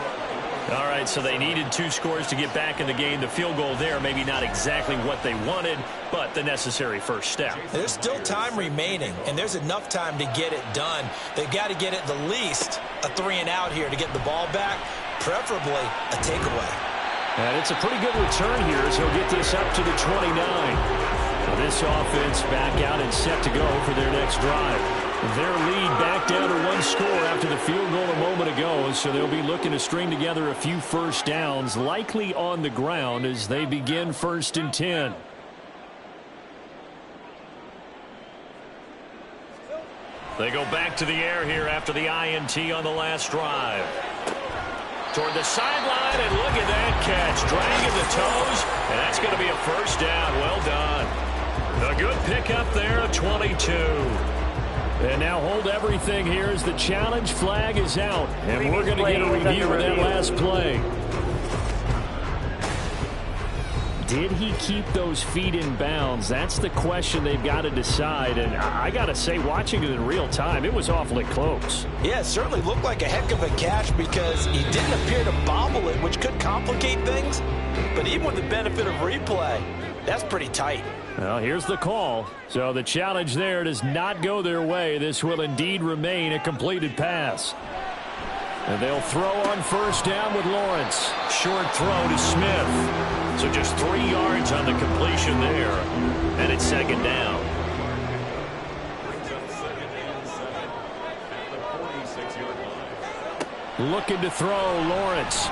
All right, so they needed 2 scores to get back in the game. The field goal there, maybe not exactly what they wanted, but the necessary first step. There's still time remaining, and there's enough time to get it done. They've got to get at the least a 3-and-out here to get the ball back, preferably a takeaway. And it's a pretty good return here as he'll get this up to the 29. Now this offense back out and set to go for their next drive. Their lead back down to 1 score after the field goal a moment ago, so they'll be looking to string together a few first downs, likely on the ground as they begin 1st and 10. They go back to the air here after the INT on the last drive. Toward the sideline, and look at that catch. Dragging the toes, and that's going to be a first down. Well done. A good pickup there, a 22. And now hold everything here as the challenge flag is out. And we're going to get a review of that last play. Did he keep those feet in bounds? That's the question they've got to decide. And I got to say, watching it in real time, it was awfully close. Yeah, it certainly looked like a heck of a catch because he didn't appear to bobble it, which could complicate things. But even with the benefit of replay, that's pretty tight. Well, here's the call. So the challenge there does not go their way. This will indeed remain a completed pass. And they'll throw on first down with Lawrence. Short throw to Smith. So just 3 yards on the completion there. And it's 2nd down. Looking to throw, Lawrence.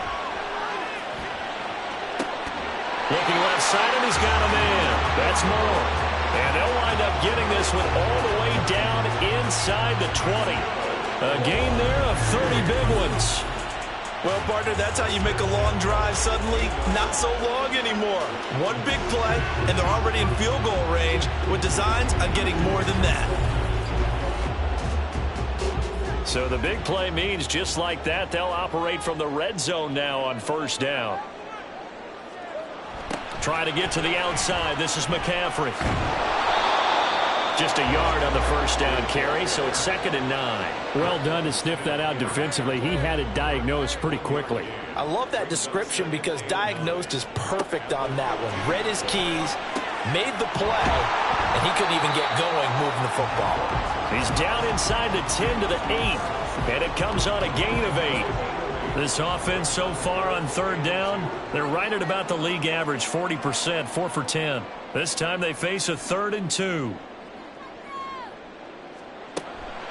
Looking left side, and he's got a man. That's more. And they'll wind up getting this one all the way down inside the 20. A gain there of 30 big ones. Well, partner, that's how you make a long drive suddenly not so long anymore. One big play, and they're already in field goal range with designs on getting more than that. So the big play means just like that, they'll operate from the red zone now on first down. Try to get to the outside. This is McCaffrey. Just a yard on the first down carry, so it's 2nd and 9. Well done to sniff that out defensively. He had it diagnosed pretty quickly. I love that description because diagnosed is perfect on that one. Read his keys, made the play, and he couldn't even get going moving the football. He's down inside the 10 to the 8, and it comes on a gain of 8. This offense so far on 3rd down, they're right at about the league average, 40%, 4 for 10. This time they face a 3rd and 2.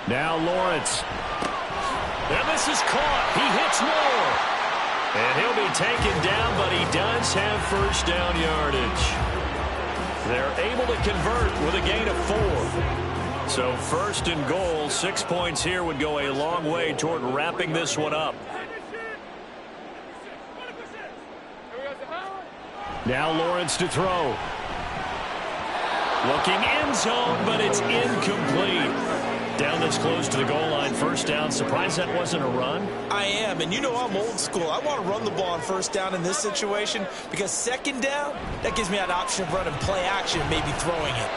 Now Lawrence. And this is caught. He hits Moore. And he'll be taken down, but he does have first down yardage. They're able to convert with a gain of 4. So 1st and goal, 6 points here would go a long way toward wrapping this one up. Now Lawrence to throw. Looking end zone, but it's incomplete. Down this close to the goal line, first down. Surprised that wasn't a run? I am, and you know I'm old school. I want to run the ball on first down in this situation because 2nd down, that gives me that option of running play action, maybe throwing it.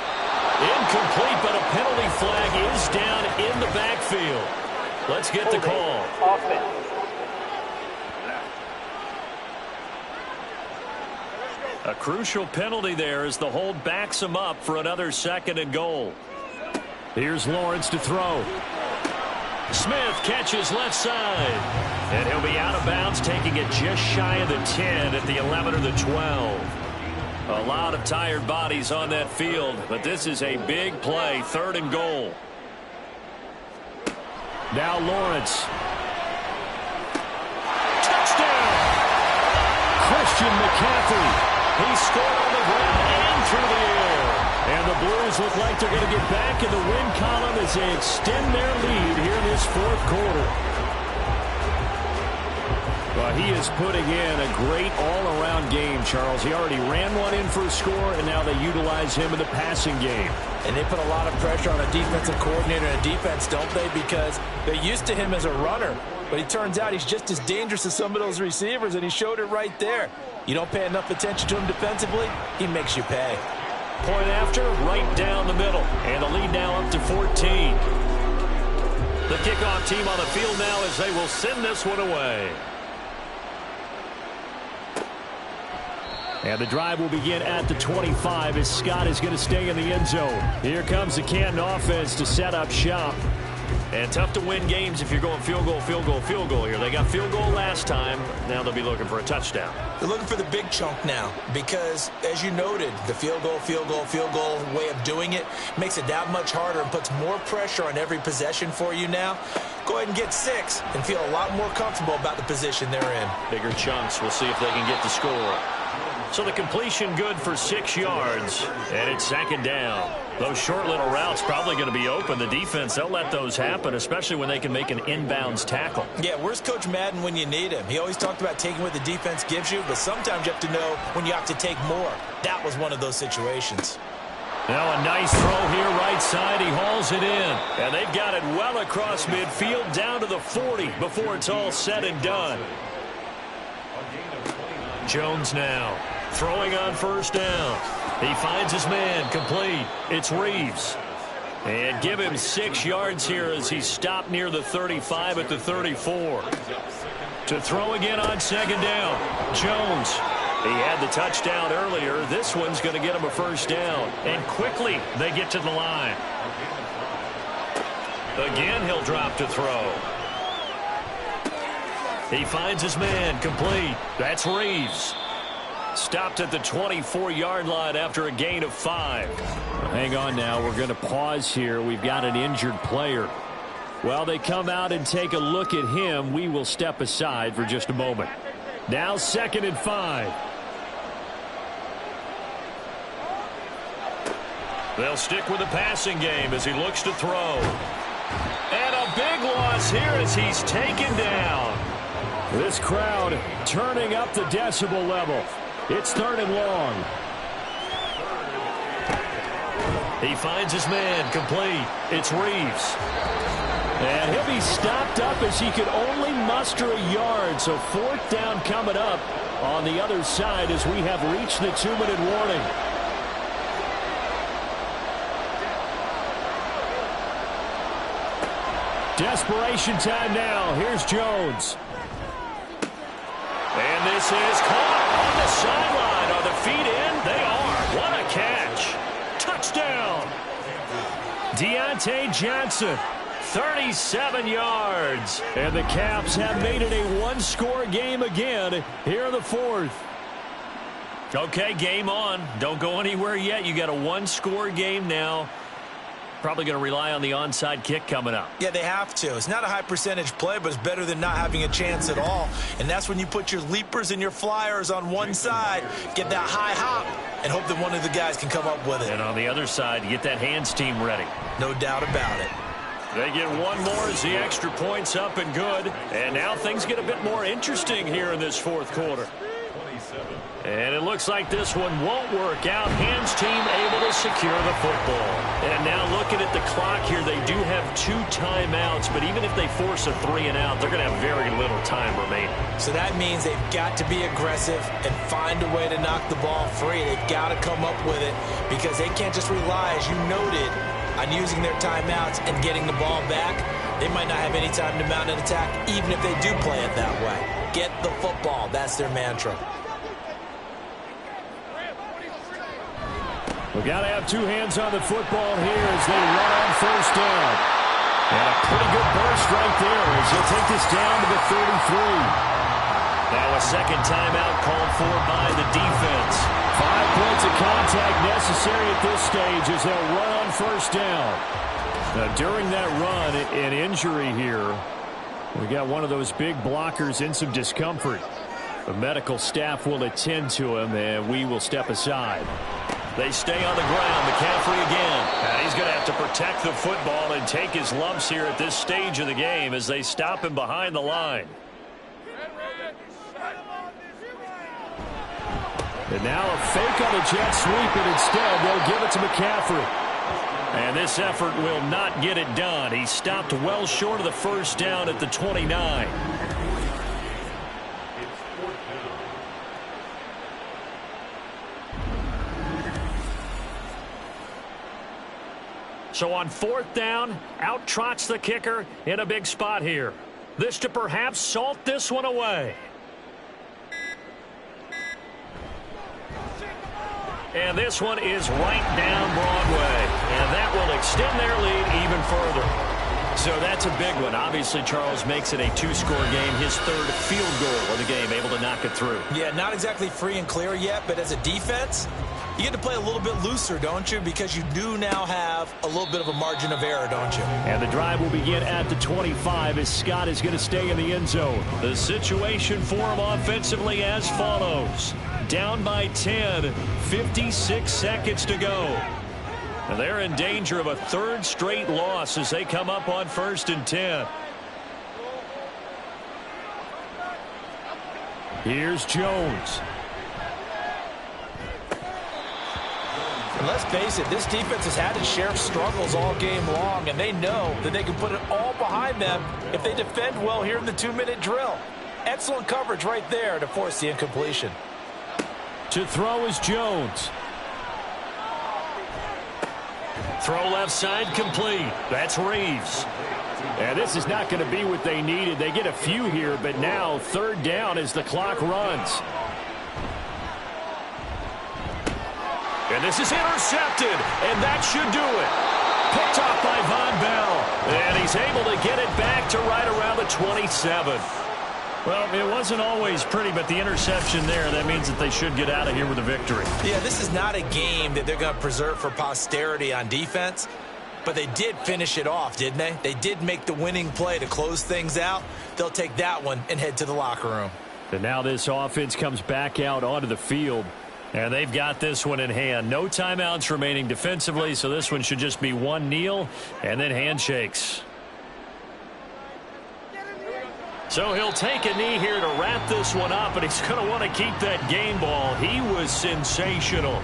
Incomplete, but a penalty flag is down in the backfield. Let's get the call. Offense. A crucial penalty there as the hold backs him up for another 2nd and goal. Here's Lawrence to throw. Smith catches left side. And he'll be out of bounds, taking it just shy of the 10 at the 11 or the 12. A lot of tired bodies on that field, but this is a big play, 3rd and goal. Now Lawrence. Touchdown! Christian McCaffrey. He scored on the ground and through the air. And the Blues look like they're going to get back in the win column as they extend their lead here in this 4th quarter. Well, he is putting in a great all-around game, Charles. He already ran one in for a score, and now they utilize him in the passing game. And they put a lot of pressure on a defensive coordinator and a defense, don't they? Because they're used to him as a runner. but he turns out he's just as dangerous as some of those receivers, and he showed it right there. You don't pay enough attention to him defensively, he makes you pay. Point after, right down the middle. And the lead now up to 14. The kickoff team on the field now as they will send this one away. And the drive will begin at the 25 as Scott is going to stay in the end zone. Here comes the Canton offense to set up shop. And tough to win games if you're going field goal, field goal, field goal here. They got field goal last time. Now they'll be looking for a touchdown. They're looking for the big chunk now because, as you noted, the field goal way of doing it makes it that much harder and puts more pressure on every possession for you now. Go ahead and get 6 and feel a lot more comfortable about the position they're in. Bigger chunks. We'll see if they can get the score. So the completion good for 6 yards, and it's 2nd down. Those short little routes probably going to be open. The defense, they'll let those happen, especially when they can make an inbounds tackle. Yeah, where's Coach Madden when you need him? He always talked about taking what the defense gives you, but sometimes you have to know when you have to take more. That was one of those situations. Now a nice throw here right side. He hauls it in. And they've got it well across midfield down to the 40 before it's all said and done. Jones now throwing on 1st down. He finds his man complete. It's Reeves. And give him 6 yards here as he's stopped near the 35 at the 34. To throw again on 2nd down. Jones. He had the touchdown earlier. This one's going to get him a 1st down. And quickly they get to the line. Again he'll drop to throw. He finds his man complete. That's Reeves. Stopped at the 24-yard line after a gain of 5. Hang on now. We're going to pause here. We've got an injured player. While they come out and take a look at him, we will step aside for just a moment. Now 2nd and 5. They'll stick with the passing game as he looks to throw. And a big loss here as he's taken down. This crowd turning up the decibel level. It's 3rd and long. He finds his man complete. It's Reeves. And he'll be stopped up as he could only muster a yard. So 4th down coming up on the other side as we have reached the 2-minute warning. Desperation time now. Here's Jones. And this is caught on the sideline. Are the feet in? They are. What a catch. Touchdown. Deontay Johnson, 37 yards. And the Caps have made it a one-score game again here in the 4th. Okay, game on. Don't go anywhere yet. You got a one-score game now. Probably going to rely on the onside kick coming up. Yeah, they have to. It's not a high percentage play, but it's better than not having a chance at all. And that's when you put your leapers and your flyers on one side, get that high hop, and hope that one of the guys can come up with it. And on the other side, you get that hands team ready. No doubt about it. They get one more as the extra point's up and good. And now things get a bit more interesting here in this 4th quarter. And it looks like this one won't work out. Hands team able to secure the football. And now looking at the clock here, they do have 2 timeouts, but even if they force a 3-and-out, they're going to have very little time remaining. So that means they've got to be aggressive and find a way to knock the ball free. They've got to come up with it because they can't just rely, as you noted, on using their timeouts and getting the ball back. They might not have any time to mount an attack, even if they do play it that way. Get the football. That's their mantra. We've got to have 2 hands on the football here as they run on 1st down. And a pretty good burst right there as he'll take this down to the 33. Now a 2nd timeout called for by the defense. 5 points of contact necessary at this stage as they'll run on 1st down. Now during that run, an injury here. We got one of those big blockers in some discomfort. The medical staff will attend to him, and we will step aside. They stay on the ground. McCaffrey again. And he's going to have to protect the football and take his lumps here at this stage of the game as they stop him behind the line. And now a fake on the jet sweep, and instead they'll give it to McCaffrey. And this effort will not get it done. He stopped well short of the first down at the 29. So on 4th down, out trots the kicker in a big spot here. This to perhaps salt this one away. And this one is right down Broadway. And that will extend their lead even further. So that's a big one. Obviously, Charles makes it a 2-score game. His 3rd field goal of the game, able to knock it through. Yeah, not exactly free and clear yet, but as a defense, you get to play a little bit looser, don't you? Because you do now have a little bit of a margin of error, don't you? And the drive will begin at the 25 as Scott is going to stay in the end zone. The situation for him offensively as follows. Down by 10, 56 seconds to go. And they're in danger of a 3rd straight loss as they come up on 1st and 10. Here's Jones. And let's face it, this defense has had its share of struggles all game long, and they know that they can put it all behind them if they defend well here in the 2-minute drill. Excellent coverage right there to force the incompletion. To throw is Jones. Throw left side complete. That's Reeves. And this is not going to be what they needed. They get a few here, but now 3rd down as the clock runs. And this is intercepted, and that should do it. Picked off by Von Bell, and he's able to get it back to right around the 27. Well, it wasn't always pretty, but the interception there, that means that they should get out of here with a victory. Yeah, this is not a game that they're going to preserve for posterity on defense, but they did finish it off, didn't they? They did make the winning play to close things out. They'll take that one and head to the locker room. And now this offense comes back out onto the field, and they've got this one in hand. No timeouts remaining defensively, so this one should just be one kneel and then handshakes. So he'll take a knee here to wrap this one up, and he's going to want to keep that game ball. He was sensational.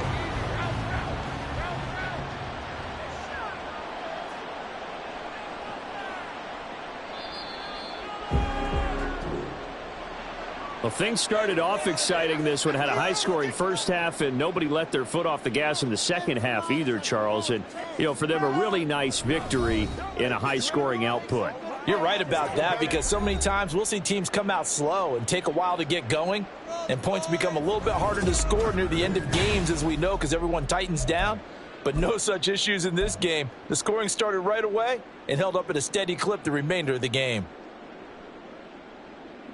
Well, things started off exciting. This one had a high-scoring first half, and nobody let their foot off the gas in the second half either, Charles. And, you know, for them, a really nice victory in a high-scoring output. You're right about that, because so many times we'll see teams come out slow and take a while to get going, and points become a little bit harder to score near the end of games, as we know, because everyone tightens down. But no such issues in this game. The scoring started right away and held up at a steady clip the remainder of the game.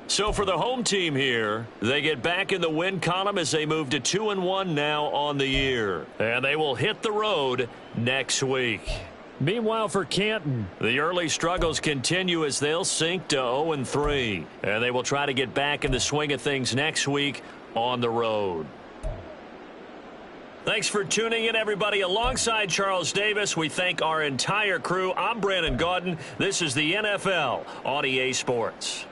So for the home team here, they get back in the win column as they move to 2-1 now on the year. And they will hit the road next week. Meanwhile for Canton, the early struggles continue as they'll sink to 0-3. And they will try to get back in the swing of things next week on the road. Thanks for tuning in, everybody. Alongside Charles Davis, we thank our entire crew. I'm Brandon Gaudin. This is the NFL on EA Sports.